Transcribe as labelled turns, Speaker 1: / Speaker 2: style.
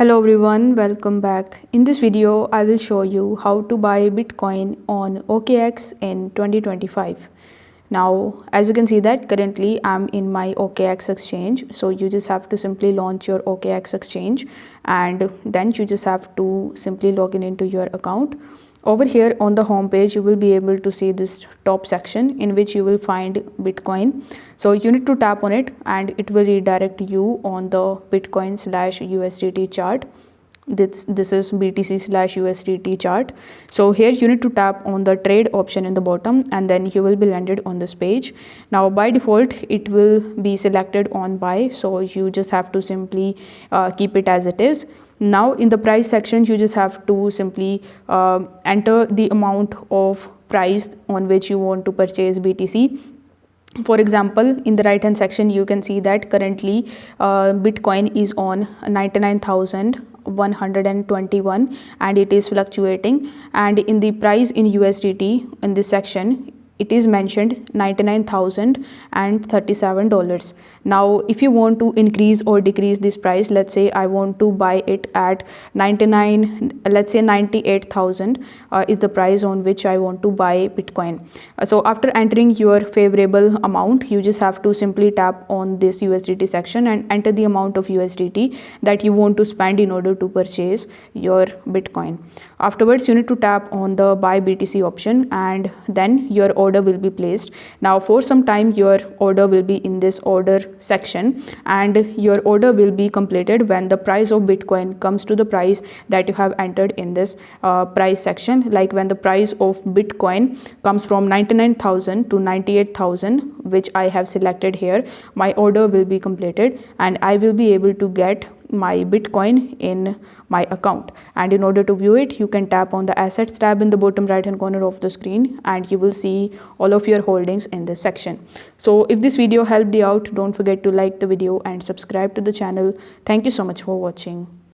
Speaker 1: Hello everyone, welcome back. In this video, I will show you how to buy Bitcoin on OKX in 2025. Now, as you can see that currently I'm in my OKX exchange. So you just have to simply launch your OKX exchange and then you just have to simply log in into your account. Over here on the home page, you will be able to see this top section in which you will find Bitcoin. So you need to tap on it and it will redirect you on the Bitcoin / USDT chart. This is BTC / USDT chart. So here you need to tap on the trade option in the bottom and then you will be landed on this page. Now by default it will be selected on buy, so you just have to simply keep it as it is. Now in the price section you just have to simply enter the amount of price on which you want to purchase BTC. For example, in the right hand section you can see that currently Bitcoin is on 99,121 and it is fluctuating, and in the price in USDT in this section it is mentioned $99,037. Now if you want to increase or decrease this price, let's say I want to buy it at 98,000 is the price on which I want to buy Bitcoin. So after entering your favorable amount, you just have to simply tap on this USDT section and enter the amount of USDT that you want to spend in order to purchase your Bitcoin. Afterwards you need to tap on the buy BTC option and then your order will be placed. Now for some time your order will be in this order section and your order will be completed when the price of Bitcoin comes to the price that you have entered in this price section. Like when the price of Bitcoin comes from 99,000 to 98,000, which I have selected here, my order will be completed and I will be able to get my Bitcoin in my account. And in order to view it, you can tap on the assets tab in the bottom right hand corner of the screen and you will see all of your holdings in this section. So if this video helped you out, don't forget to like the video and subscribe to the channel. Thank you so much for watching.